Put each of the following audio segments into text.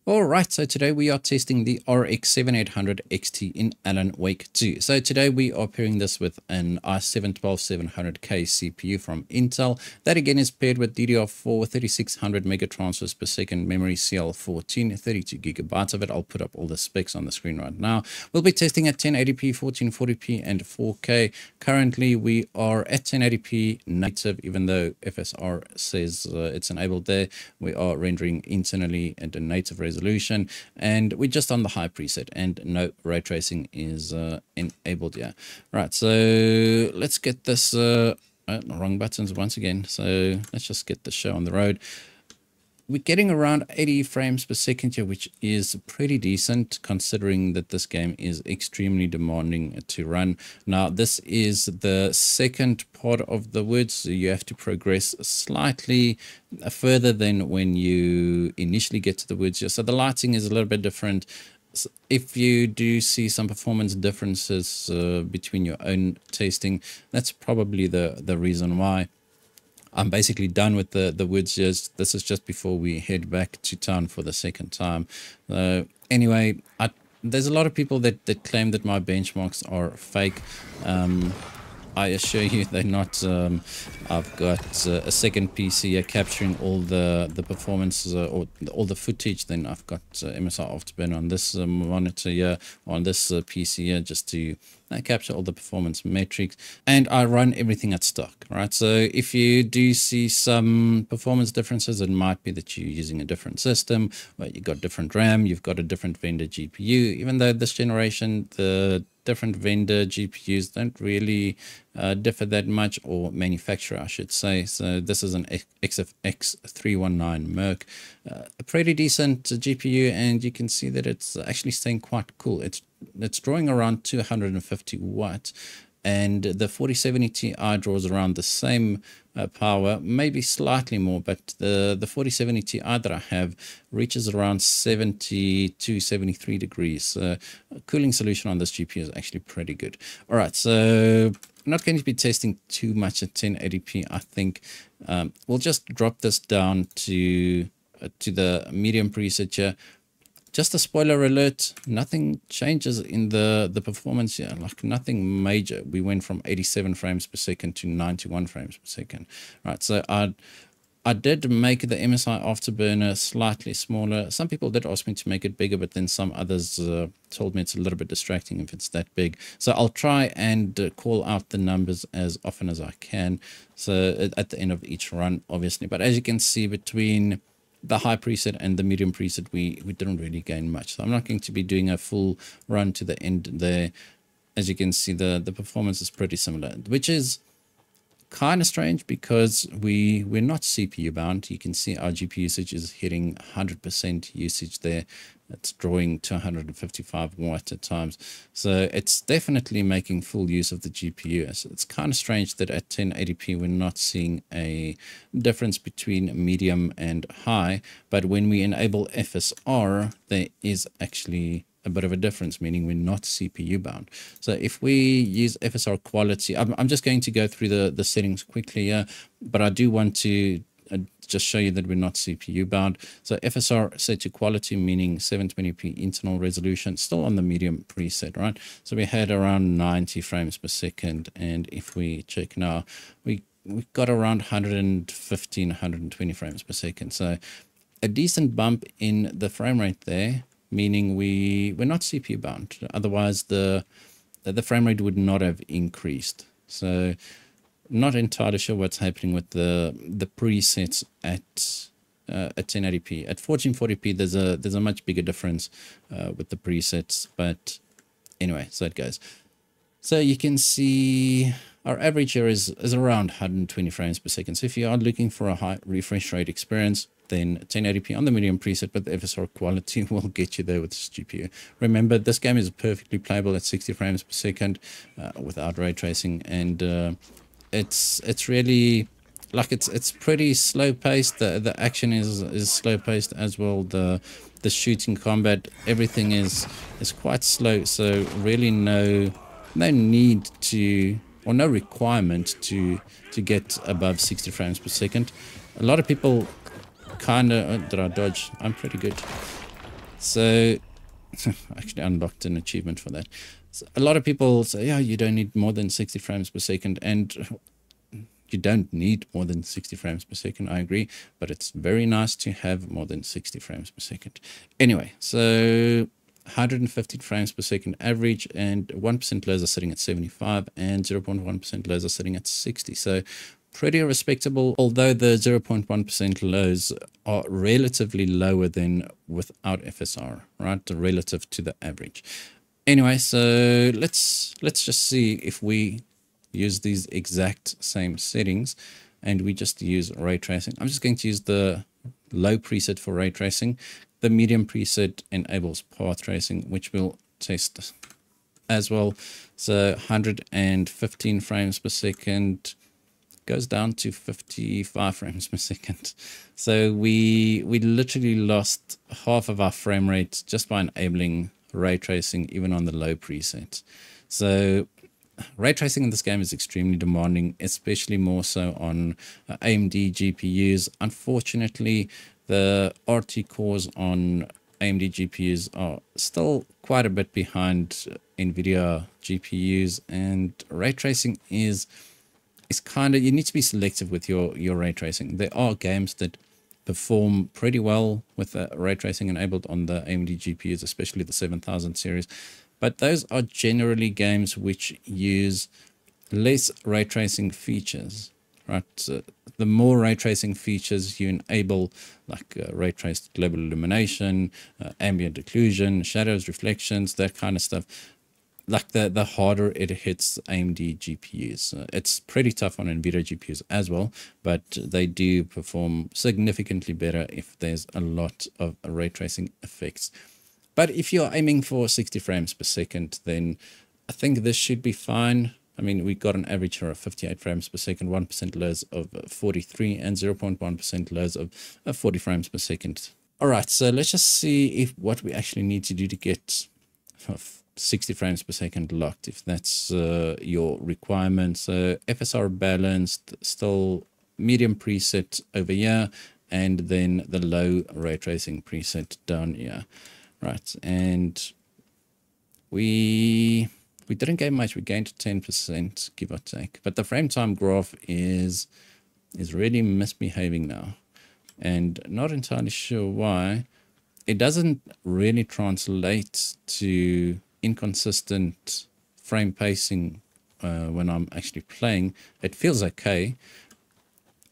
All right, so today we are testing the RX 7800 XT in Alan Wake 2. So today we are pairing this with an i7-12700K CPU from Intel. That again is paired with DDR4 3600 megatransfers per second memory CL14, 32 gigabytes of it. I'll put up all the specs on the screen right now. We'll be testing at 1080p, 1440p, and 4K. Currently we are at 1080p native, even though FSR says it's enabled there. We are rendering internally at a native resolution, and we're just on the high preset and no ray tracing is enabled here. Right, so let's get this wrong buttons once again. So let's just get the show on the road. We're getting around 80 frames per second here, which is pretty decent considering that this game is extremely demanding to run. Now, this is the second part of the woods, so you have to progress slightly further than when you initially get to the woods here. So the lighting is a little bit different. If you do see some performance differences between your own tasting, that's probably the reason why. I'm basically done with the woods. This is just before we head back to town for the second time. Anyway, there's a lot of people that claim that my benchmarks are fake. I assure you they're not. I've got a second PC here capturing all the performance or all the footage. Then I've got MSI Afterburner on this monitor here, on this PC here, just to capture all the performance metrics, and I run everything at stock, right? So if you do see some performance differences, it might be that you're using a different system, or you've got different RAM, you've got a different vendor GPU, even though this generation, the different vendor GPUs don't really differ that much, or manufacturer, I should say. So this is an XFX 319 Merc, a pretty decent GPU, and you can see that it's actually staying quite cool. It's drawing around 250 watts, and the 4070 Ti draws around the same power, maybe slightly more, but the 4070 Ti that I have reaches around 70 to 73 degrees. Cooling solution on this GPU is actually pretty good. All right, so I'm not going to be testing too much at 1080p. I think we'll just drop this down to the medium preset here. Just a spoiler alert, nothing changes in the performance here, like nothing major. We went from 87 frames per second to 91 frames per second. Right, so I did make the MSI Afterburner slightly smaller. Some people did ask me to make it bigger, but then some others told me it's a little bit distracting if it's that big. So I'll try and call out the numbers as often as I can, so at the end of each run, obviously. But as you can see, between the high preset and the medium preset, we didn't really gain much. So I'm not going to be doing a full run to the end there. As you can see, the performance is pretty similar, which is kind of strange because we're not CPU bound. You can see our GPU usage is hitting 100% usage there. It's drawing 255 watts at times. So it's definitely making full use of the GPU. So it's kind of strange that at 1080p we're not seeing a difference between medium and high. But when we enable FSR, there is actually a bit of a difference, meaning we're not CPU bound. So if we use FSR quality, I'm just going to go through the settings quickly here, but I do want to just show you that we're not CPU bound. So FSR set to quality, meaning 720p internal resolution, still on the medium preset, right? So we had around 90 frames per second, and if we check now, we've got around 115, 120 frames per second. So a decent bump in the frame rate there, meaning we're not CPU bound. Otherwise, the frame rate would not have increased. So not entirely sure what's happening with the presets at 1080p. At 1440p, there's a much bigger difference with the presets. But anyway, so it goes. So you can see our average here is around 120 frames per second. So if you are looking for a high refresh rate experience, then 1080p on the medium preset, but the FSR quality will get you there with this GPU. Remember, this game is perfectly playable at 60 frames per second without ray tracing, and it's really like it's pretty slow paced. The action is slow paced as well. The shooting combat, everything is quite slow. So really no need to, or no requirement to get above 60 frames per second. A lot of people kind of did I dodge? I'm pretty good. So I actually unlocked an achievement for that. So a lot of people say, yeah, you don't need more than 60 frames per second. And you don't need more than 60 frames per second. I agree, but it's very nice to have more than 60 frames per second. Anyway, so 115 frames per second average, and 1% lows are sitting at 75, and 0.1% lows are sitting at 60. So pretty respectable, although the 0.1% lows are relatively lower than without FSR, right? Relative to the average. Anyway, so let's just see if we use these exact same settings and we just use ray tracing. I'm just going to use the low preset for ray tracing. The medium preset enables path tracing, which we'll test as well. So 115 frames per second goes down to 55 frames per second. So we literally lost half of our frame rate just by enabling ray tracing even on the low preset. So ray tracing in this game is extremely demanding, especially more so on AMD GPUs. Unfortunately, the RT cores on AMD GPUs are still quite a bit behind NVIDIA GPUs, and ray tracing is kind of, you need to be selective with your ray tracing. There are games that perform pretty well with ray tracing enabled on the AMD GPUs, especially the 7000 series. But those are generally games which use less ray tracing features, right? So the more ray tracing features you enable, like ray traced global illumination, ambient occlusion, shadows, reflections, that kind of stuff, like the harder it hits AMD GPUs. It's pretty tough on NVIDIA GPUs as well, but they do perform significantly better if there's a lot of ray tracing effects. But if you're aiming for 60 frames per second, then I think this should be fine. I mean, we got an average here of 58 frames per second, 1% lows of 43, and 0.1% lows of 40 frames per second. All right, so let's just see if what we actually need to do to get 60 frames per second locked, if that's your requirement. So FSR balanced, still medium preset over here, and then the low ray tracing preset down here. Right, and we didn't gain much. We gained 10%, give or take. But the frame time graph is really misbehaving now, and not entirely sure why. It doesn't really translate to inconsistent frame pacing when I'm actually playing. It feels okay.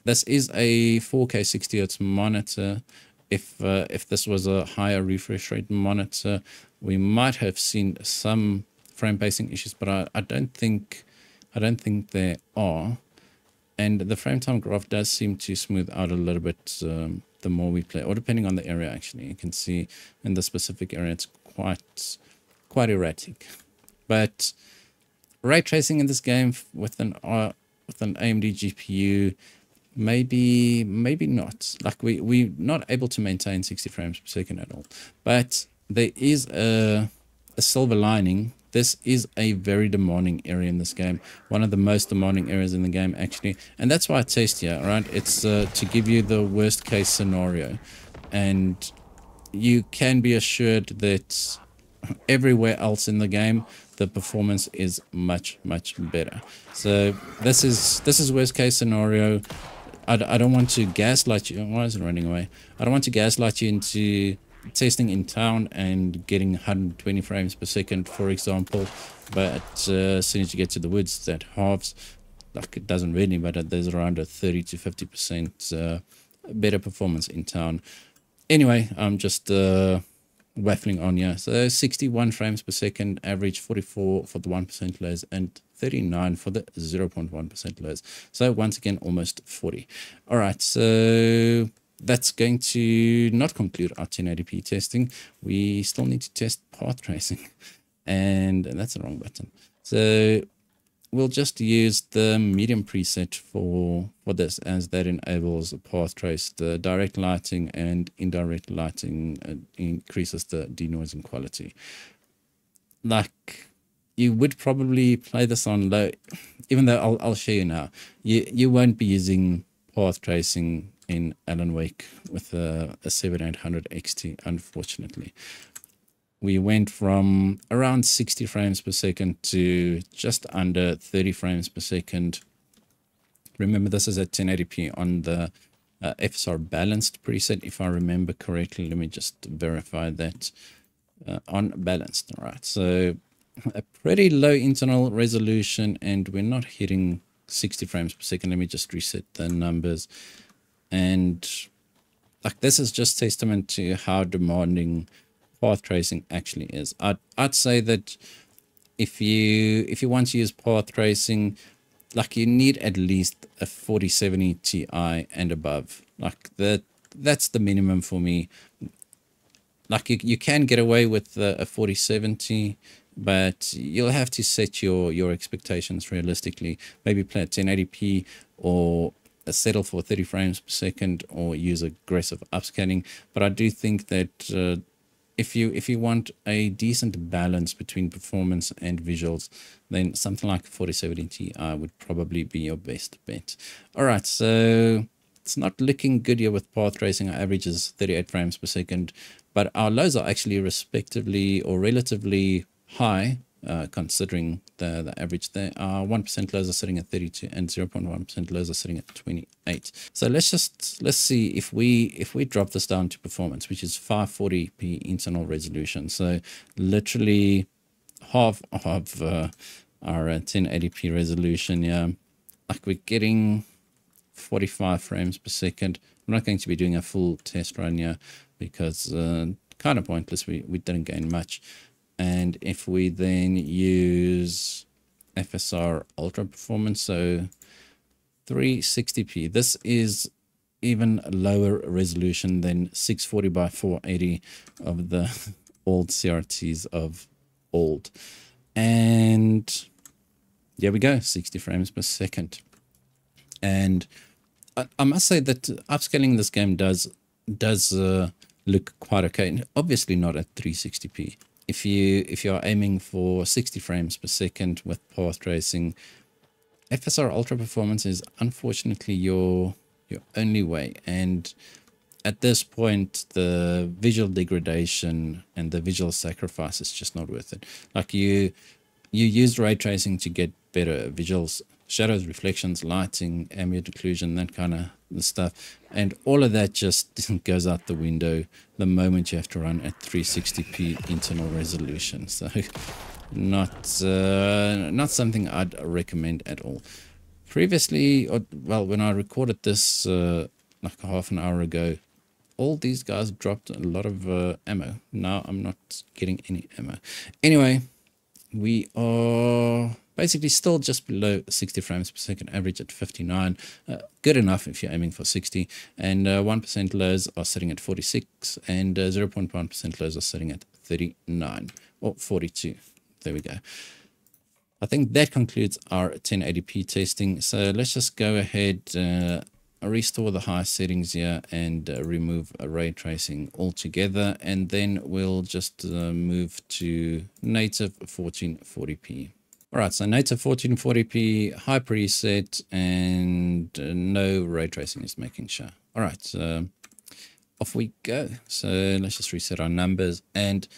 This is a 4K 60 Hz monitor. If this was a higher refresh rate monitor, we might have seen some frame pacing issues, but I don't think there are. And the frame time graph does seem to smooth out a little bit the more we play, or depending on the area. Actually, you can see in the specific area it's quite erratic. But ray tracing in this game with an AMD GPU, maybe not. Like we're not able to maintain 60 frames per second at all. But there is a silver lining. This is a very demanding area in this game, one of the most demanding areas in the game actually, and that's why I test here, right? It's to give you the worst case scenario, and you can be assured that everywhere else in the game the performance is much better. So this is worst case scenario. I don't want to gaslight you. Why is it running away? I don't want to gaslight you into testing in town and getting 120 frames per second, for example. But as soon as you get to the woods, that halves. Like, it doesn't really, but there's around a 30 to 50% better performance in town. Anyway, I'm just waffling on here. So 61 frames per second, average 44 for the 1% lows, and 39 for the 0.1% lows. So once again, almost 40. All right, so that's going to not conclude our 1080p testing. We still need to test path tracing, and that's the wrong button. So we'll just use the medium preset for this, as that enables a path trace. The direct lighting and indirect lighting increases the denoising quality. Like, you would probably play this on low, even though I'll show you now. You won't be using path tracing in Alan Wake with a 7800 XT, unfortunately. We went from around 60 frames per second to just under 30 frames per second. Remember, this is at 1080p on the FSR balanced preset, if I remember correctly. Let me just verify that. On balanced. All right, so a pretty low internal resolution, and we're not hitting 60 frames per second. Let me just reset the numbers. And like, this is just testament to how demanding path tracing actually is. I'd say that if you want to use path tracing, like, you need at least a 4070 Ti and above. Like, that's the minimum for me. Like, you can get away with a 4070, but you'll have to set your expectations realistically. Maybe play at 1080p, or settle for 30 frames per second, or use aggressive upscaling. But I do think that if you want a decent balance between performance and visuals, then something like 4070 Ti would probably be your best bet. All right, so it's not looking good here with path tracing. Our average is 38 frames per second, but our lows are actually respectively or relatively high, considering the average there. Our 1% lows are sitting at 32 and 0.1% lows are sitting at 28. So let's see if we drop this down to performance, which is 540p internal resolution. So literally half of our 1080p resolution. Yeah, like, we're getting 45 frames per second. I'm not going to be doing a full test run here because kind of pointless. We didn't gain much. And if we then use FSR Ultra Performance, so 360p, this is even lower resolution than 640 by 480 of the old CRTs of old. And there we go, 60 frames per second. And I must say that upscaling this game does look quite okay. Obviously not at 360p. If you're aiming for 60 frames per second with path tracing, FSR Ultra Performance is unfortunately your only way. And at this point, the visual degradation and the visual sacrifice is just not worth it. Like, you use ray tracing to get better visuals, shadows, reflections, lighting, ambient occlusion, that kind of stuff, and all of that just goes out the window the moment you have to run at 360p internal resolution. So not something I'd recommend at all. Previously, well, when I recorded this like half an hour ago, all these guys dropped a lot of ammo. Now I'm not getting any ammo. Anyway, we are basically still just below 60 frames per second, average at 59. Good enough if you're aiming for 60. And 1% lows are sitting at 46, and 0.1% lows are sitting at 39 or 42. There we go. I think that concludes our 1080p testing. So let's just go ahead, restore the high settings here, and remove ray tracing altogether, and then we'll just move to native 1440p. All right, so native 1440p, high preset, and no ray tracing is making sure. All right, off we go. So let's just reset our numbers, and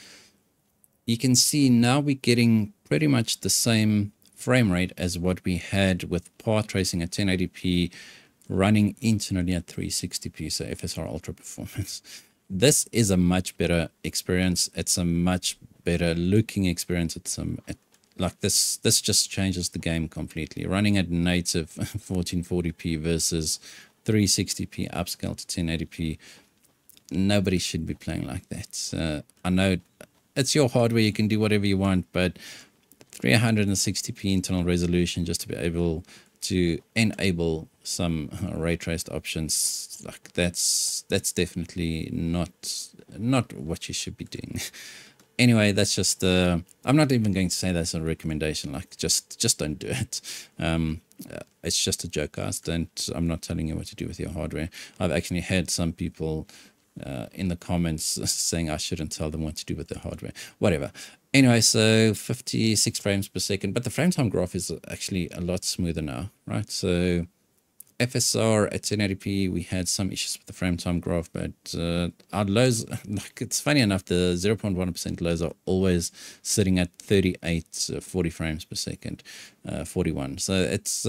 you can see now we're getting pretty much the same frame rate as what we had with path tracing at 1080p, running internally at 360p, so FSR Ultra Performance. This is a much better experience. It's a much better looking experience. Like, this just changes the game completely. Running at native 1440p versus 360p upscale to 1080p, nobody should be playing like that. I know it's your hardware, you can do whatever you want, but 360p internal resolution just to be able to enable some ray traced options, like, that's definitely not what you should be doing. Anyway, that's just I'm not even going to say that's a recommendation. Like, just don't do it. It's just a joke, guys. I'm not telling you what to do with your hardware. I've actually had some people in the comments saying I shouldn't tell them what to do with their hardware. Whatever. Anyway, so 56 frames per second, but the frame time graph is actually a lot smoother now, right? So FSR at 1080p, we had some issues with the frame time graph, but our lows, like, it's funny enough, the 0.1% lows are always sitting at 38, 40 frames per second, 41. So it's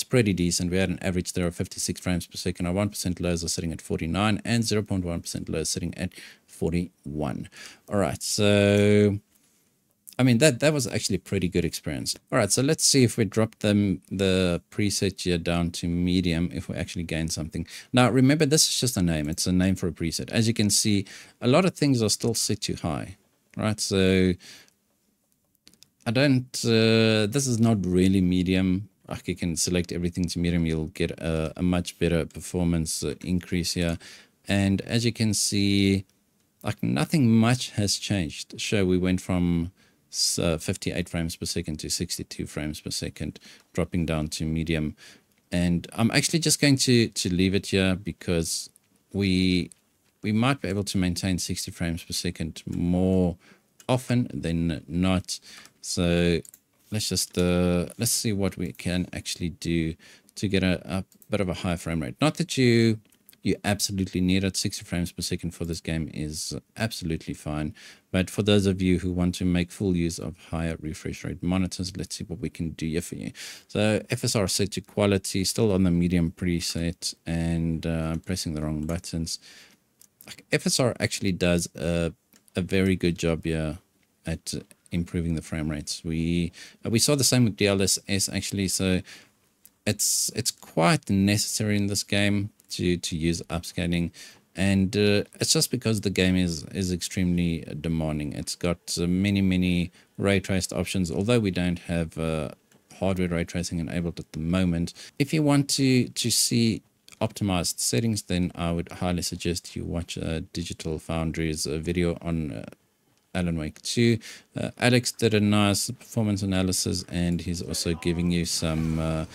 pretty decent. We had an average there of 56 frames per second. Our 1% lows are sitting at 49 and 0.1% lows sitting at 41. All right, so I mean, that was actually a pretty good experience. All right, so let's see if we drop the preset here down to medium, if we actually gain something. Now, remember, this is just a name. It's a name for a preset. As you can see, a lot of things are still set to high, right? So I don't, this is not really medium. Like, you can select everything to medium. You'll get a much better performance increase here. And as you can see, like, nothing much has changed. So we went from 58 frames per second to 62 frames per second, dropping down to medium. And I'm actually just going to leave it here because we might be able to maintain 60 frames per second more often than not. So let's just let's see what we can actually do to get a bit of a higher frame rate. Not that you absolutely need it. 60 frames per second for this game is absolutely fine. But for those of you who want to make full use of higher refresh rate monitors, let's see what we can do here for you. So FSR set to quality, still on the medium preset, and I'm pressing the wrong buttons. FSR actually does a very good job here at improving the frame rates. We saw the same with DLSS actually, so it's quite necessary in this game to use upscaling, and it's just because the game is extremely demanding. It's got many ray traced options, although we don't have hardware ray tracing enabled at the moment. If you want to see optimized settings, then I would highly suggest you watch Digital Foundry's video on Alan Wake 2. Alex did a nice performance analysis, and he's also giving you some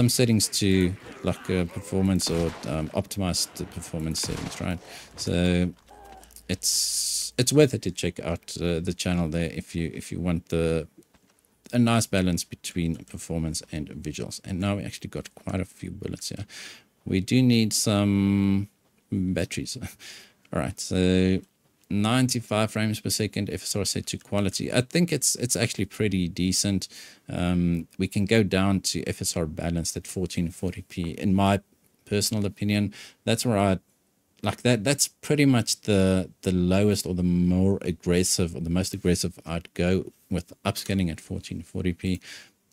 settings to, like, performance or optimized performance settings, right? So it's worth it to check out the channel there if you want a nice balance between performance and visuals. And now we actually got quite a few bullets here. We do need some batteries. All right, so 95 frames per second, FSR set to quality. I think it's actually pretty decent. We can go down to FSR balanced at 1440p. In my personal opinion, that's where I like that. That's pretty much the lowest or the more aggressive or the most aggressive I'd go with upscaling at 1440p.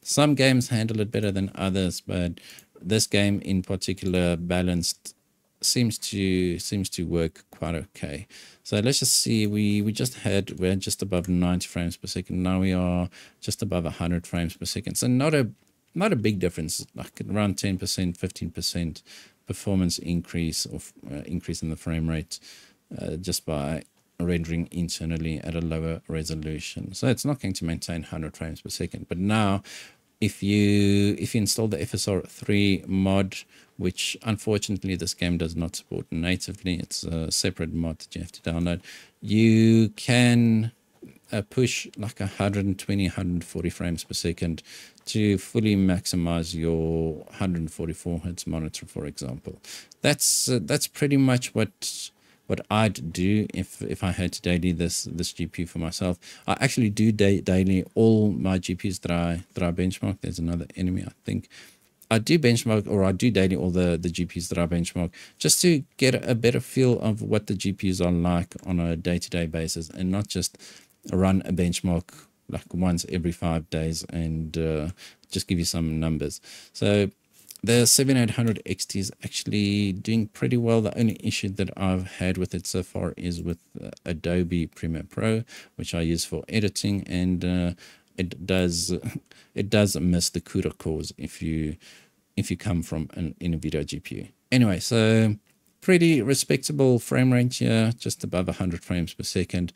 Some games handle it better than others, but this game in particular, balanced, seems to work quite okay. So let's just see, we're just above 90 frames per second. Now we are just above 100 frames per second. So not a big difference, like around 10%, 15% performance increase, or increase in the frame rate just by rendering internally at a lower resolution. So it's not going to maintain 100 frames per second. But now if you install the FSR 3 mod, which unfortunately this game does not support natively, it's a separate mod that you have to download, you can push like 120, 140 frames per second to fully maximize your 144 hertz monitor, for example. That's pretty much what I'd do if I had to daily this GPU for myself. I actually do daily all my GPUs that I benchmark. There's another enemy, I think. I do benchmark, or I do daily all the GPUs that I benchmark, just to get a better feel of what the GPUs are like on a day-to-day basis, and not just run a benchmark like once every 5 days and just give you some numbers. So the 7800 XT is actually doing pretty well. The only issue that I've had with it so far is with Adobe Premiere Pro, which I use for editing, and it does miss the CUDA cores if you come from an NVIDIA GPU. Anyway, so pretty respectable frame rate here, just above 100 frames per second.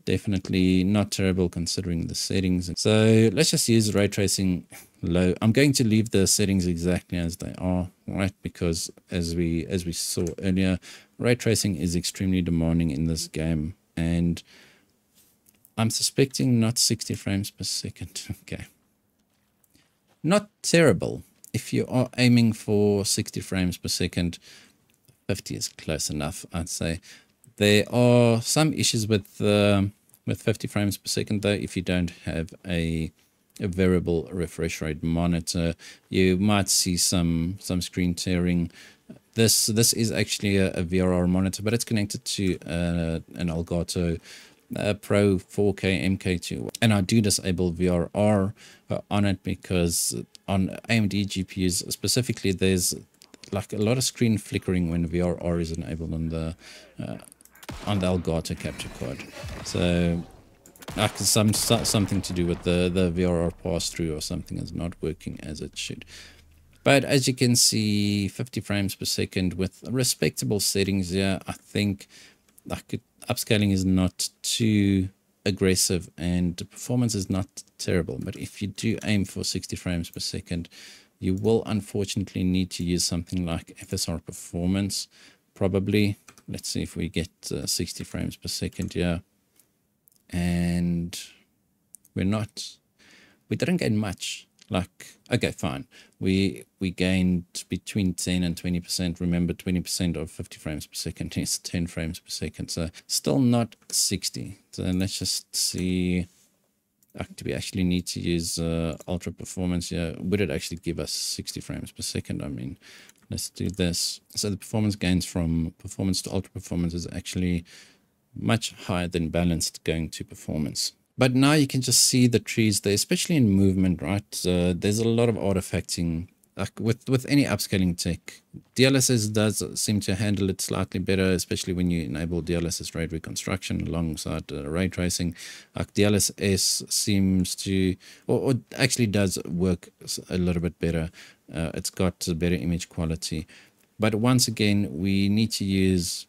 Definitely not terrible considering the settings. So let's just use ray tracing low. I'm going to leave the settings exactly as they are, right? Because as we saw earlier, ray tracing is extremely demanding in this game, and I'm suspecting not 60 frames per second. Okay, not terrible. if you are aiming for 60 frames per second, 50 is close enough, I'd say. There are some issues with 50 frames per second though. If you don't have a variable refresh rate monitor, you might see some screen tearing. This is actually a VRR monitor, but it's connected to an Elgato Pro 4K MK2, and I do disable VRR on it because on AMD GPUs specifically, there's like a lot of screen flickering when VRR is enabled on the Elgato capture card. So like something to do with the VRR pass through or something is not working as it should. But as you can see, 50 frames per second with respectable settings here. I think like upscaling is not too aggressive and the performance is not terrible. But if you do aim for 60 frames per second, you will unfortunately need to use something like FSR performance. Probably, let's see if we get 60 frames per second here. And we didn't gain much. Like, okay, fine. We gained between 10 and 20%. Remember, 20% of 50 frames per second is 10 frames per second. So still not 60. So let's just see. Do we actually need to use ultra performance here? Would it actually give us 60 frames per second? I mean, let's do this. So the performance gains from performance to ultra performance is actually much higher than balanced going to performance. But now you can just see the trees there, especially in movement, right? There's a lot of artifacting. Like with any upscaling tech, DLSS does seem to handle it slightly better, especially when you enable DLSS ray reconstruction alongside ray tracing. Like DLSS seems to, or actually does work a little bit better. It's got a better image quality. But once again, we need to use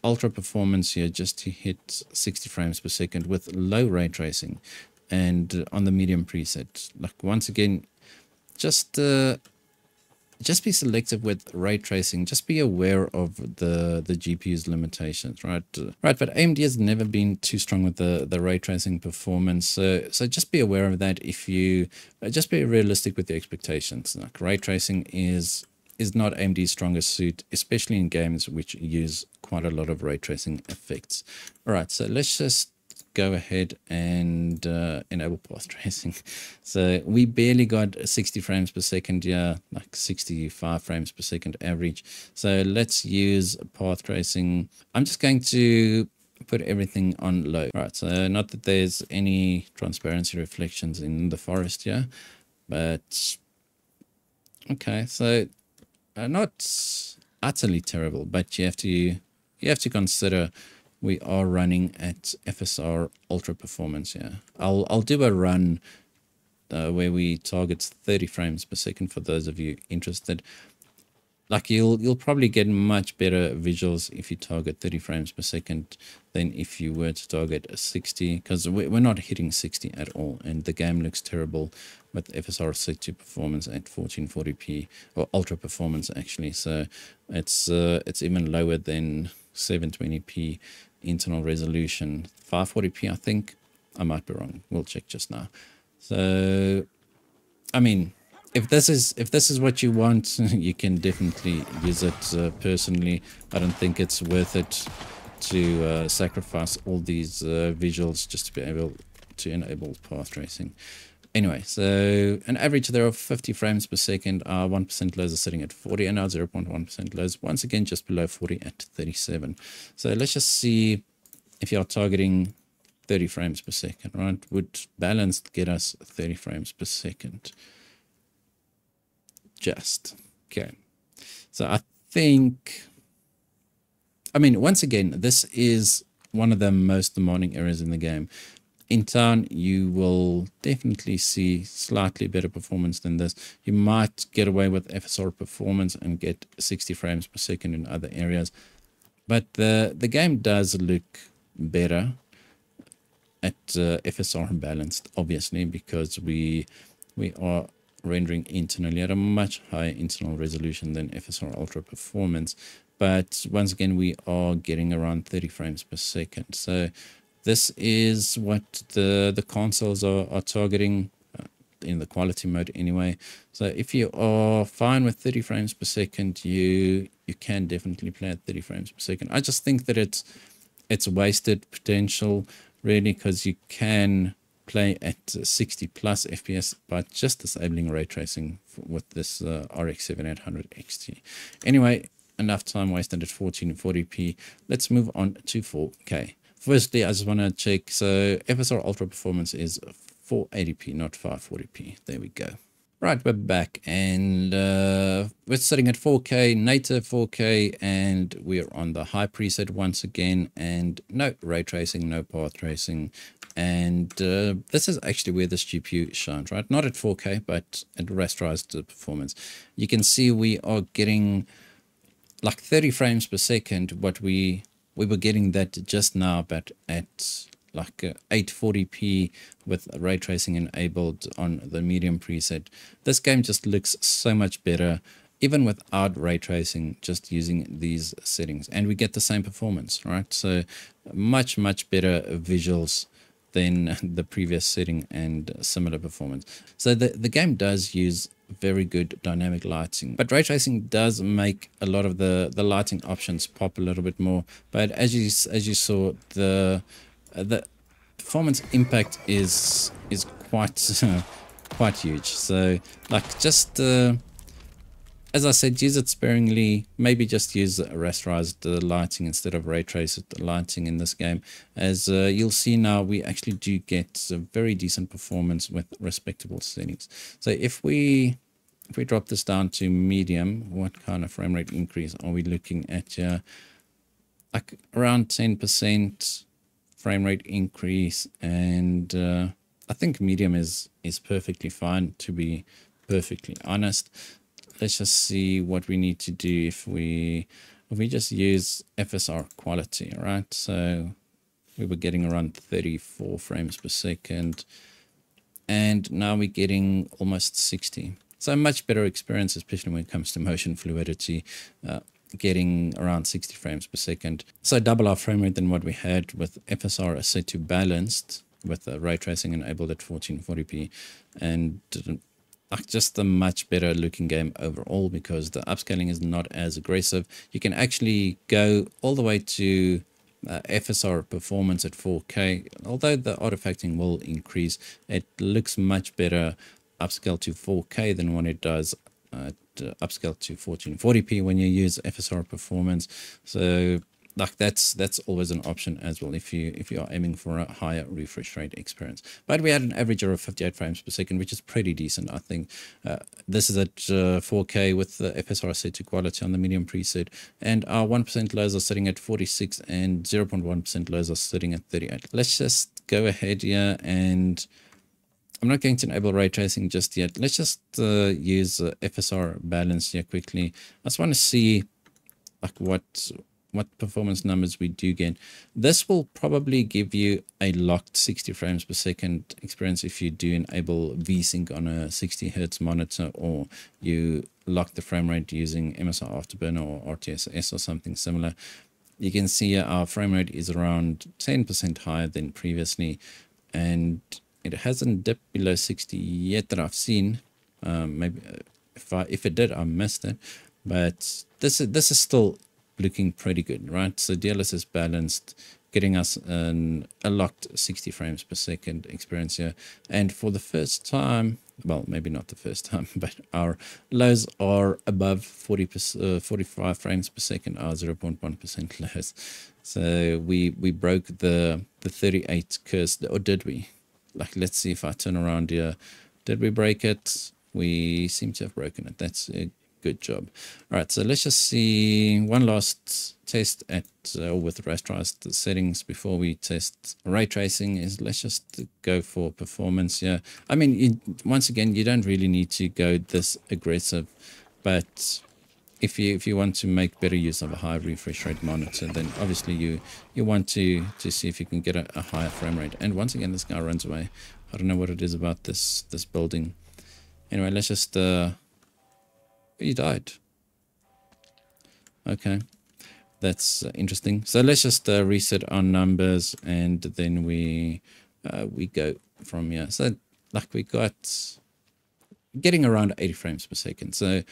ultra performance here just to hit 60 frames per second with low ray tracing and on the medium preset. Like once again, just be selective with ray tracing. Just be aware of the GPU's limitations, right? But AMD has never been too strong with the ray tracing performance. So just be aware of that. If you just be realistic with your expectations. Like ray tracing is not AMD's strongest suit, especially in games which use quite a lot of ray tracing effects. All right, so let's just go ahead and enable path tracing. So we barely got 60 frames per second, yeah, like 65 frames per second average. So let's use path tracing. I'm just going to put everything on low. All right, so not that there's any transparency reflections in the forest here, but okay, so not utterly terrible, but you have to consider we are running at FSR ultra performance here. I'll do a run where we target 30 frames per second for those of you interested. Like you'll probably get much better visuals if you target 30 frames per second than if you were to target 60, because we're not hitting 60 at all, and the game looks terrible with FSR set to performance at 1440p or ultra performance actually. So it's even lower than 720p internal resolution. 540p, I think. I might be wrong. We'll check just now. So I mean, if this is what you want, you can definitely use it. Personally, I don't think it's worth it to sacrifice all these visuals just to be able to enable path tracing. Anyway, so an average there of 50 frames per second. Our 1% lows are sitting at 40, and our 0.1% lows once again just below 40 at 37. So let's just see if you're targeting 30 frames per second, right? Would balanced get us 30 frames per second? Just okay. So I think, I mean, once again, this is one of the most demanding areas in the game. In town, you will definitely see slightly better performance than this. You might get away with FSR performance and get 60 frames per second in other areas, but the game does look better at FSR balanced, obviously, because we are rendering internally at a much higher internal resolution than FSR Ultra Performance. But once again, we are getting around 30 frames per second. So this is what the consoles are targeting. in the quality mode anyway. So if you are fine with 30 frames per second, you can definitely play at 30 frames per second. I just think that it's wasted potential really, because you can play at 60 plus FPS by just disabling ray tracing with this RX 7800 XT. Anyway, enough time wasted at 1440p. Let's move on to 4K. Firstly, I just want to check. So FSR Ultra Performance is 480p, not 540p. There we go. Right, we're back, and we're sitting at 4K, native 4K, and we're on the high preset once again, and no ray tracing, no path tracing. And this is actually where this GPU shines, right? Not at 4K, but at rasterized performance. You can see we are getting like 30 frames per second. What we were getting that just now, but at like 840p with ray tracing enabled on the medium preset. This game just looks so much better, even without ray tracing, just using these settings. And we get the same performance, right? So much better visuals than the previous setting and similar performance. So the game does use very good dynamic lighting, but ray tracing does make a lot of the lighting options pop a little bit more. But as you saw, the performance impact is quite quite huge. So like, just as I said, use it sparingly. Maybe just use rasterized lighting instead of ray traced lighting in this game. As you'll see now, we actually do get a very decent performance with respectable settings. So if we drop this down to medium, what kind of frame rate increase are we looking at here? Like around 10% frame rate increase, and I think medium is perfectly fine, to be perfectly honest. Let's just see what we need to do if we just use FSR quality, right? So we were getting around 34 frames per second, and now we're getting almost 60. So a much better experience, especially when it comes to motion fluidity, getting around 60 frames per second. So double our frame rate than what we had with FSR set to balanced with ray tracing enabled at 1440p, and just a much better looking game overall, because the upscaling is not as aggressive. You can actually go all the way to FSR performance at 4K. Although the artifacting will increase, it looks much better upscale to 4K than when it does upscale to 1440p when you use FSR performance. So like that's always an option as well if you are aiming for a higher refresh rate experience. But we had an average of 58 frames per second, which is pretty decent, I think. This is at 4K with the FSR set to quality on the medium preset, and our 1% lows are sitting at 46 and 0.1% lows are sitting at 38. Let's just go ahead here, and I'm not going to enable ray tracing just yet. Let's just use FSR balance here quickly. I just want to see like what performance numbers we do get. This will probably give you a locked 60 frames per second experience if you do enable VSync on a 60 Hertz monitor, or you lock the frame rate using MSI Afterburner or RTSS or something similar. You can see our frame rate is around 10% higher than previously, and it hasn't dipped below 60 yet that I've seen. Maybe if it did, I missed it. But this is still looking pretty good, right? So DLSS is balanced, getting us a locked 60 frames per second experience here. And for the first time, well, maybe not the first time, but our lows are above 45 frames per second, our 0.1% lows. So we broke the 38 curse, or did we? Like, let's see if I turn around here. Did we break it? We seem to have broken it. That's a good job. All right, so let's just see one last test at with rasterized settings before we test ray tracing. Is let's just go for performance here. I mean, once again, you don't really need to go this aggressive, but if you want to make better use of a high refresh rate monitor, then obviously you want to see if you can get a higher frame rate. And once again, this guy runs away. I don't know what it is about this building. Anyway, let's just he died. Okay, that's interesting. So let's just reset our numbers, and then we go from here. So like we got getting around 80 frames per second. So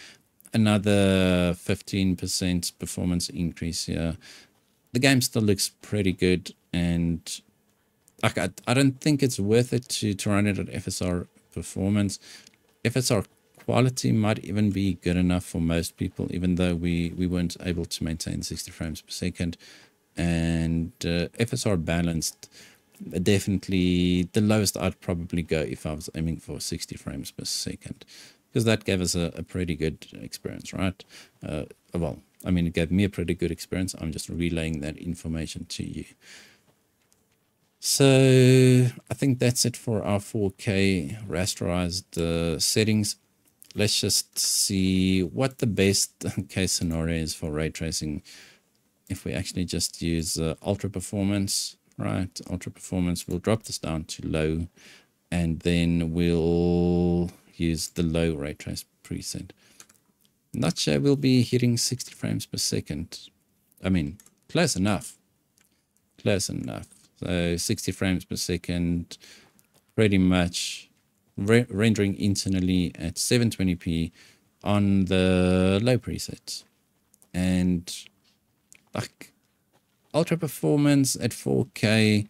another 15% performance increase here. The game still looks pretty good, and like I don't think it's worth it to run it at FSR performance. FSR quality might even be good enough for most people, even though we weren't able to maintain 60 frames per second. And FSR balanced, definitely the lowest I'd probably go if I was aiming for 60 frames per second, because that gave us a pretty good experience, right? Well, I mean, it gave me a pretty good experience. I'm just relaying that information to you. So I think that's it for our 4K rasterized settings. Let's just see what the best case scenario is for ray tracing. If we actually just use ultra performance, right? Ultra performance, we'll drop this down to low, and then we'll use the low ray trace preset. Not sure we'll be hitting 60 frames per second. I mean, close enough. Close enough. So 60 frames per second, pretty much rendering internally at 720p on the low presets. And like ultra performance at 4K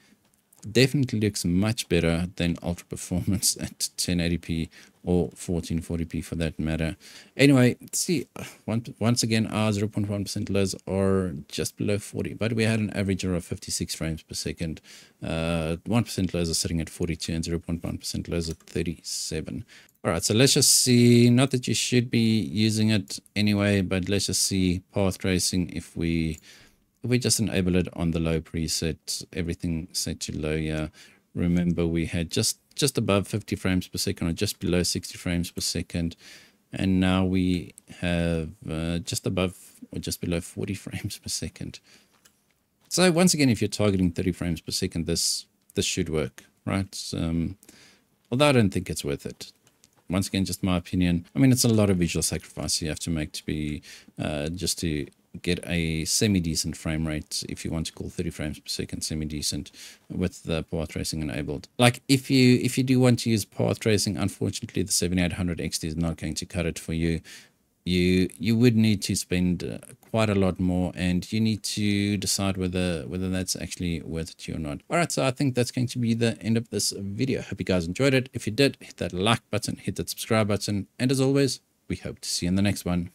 definitely looks much better than ultra performance at 1080p or 1440p for that matter. Anyway, see, once again, our 0.1% lows are just below 40, but we had an average of 56 frames per second. 1% lows are sitting at 42 and 0.1% lows at 37. All right, so let's just see, not that you should be using it anyway, but let's just see path tracing. If we just enable it on the low preset, everything set to low. Yeah, remember we had just above 50 frames per second or just below 60 frames per second, and now we have just above or just below 40 frames per second. So once again, if you're targeting 30 frames per second, this should work, right? Although I don't think it's worth it. Once again, just my opinion. I mean, it's a lot of visual sacrifice you have to make to be just to get a semi-decent frame rate, if you want to call 30 frames per second semi-decent with the path tracing enabled. Like if you do want to use path tracing, unfortunately the 7800 XT is not going to cut it for you. You would need to spend quite a lot more, and you need to decide whether that's actually worth it to you or not. All right, so I think that's going to be the end of this video. Hope you guys enjoyed it. If you did, hit that like button, hit that subscribe button, and as always, we hope to see you in the next one.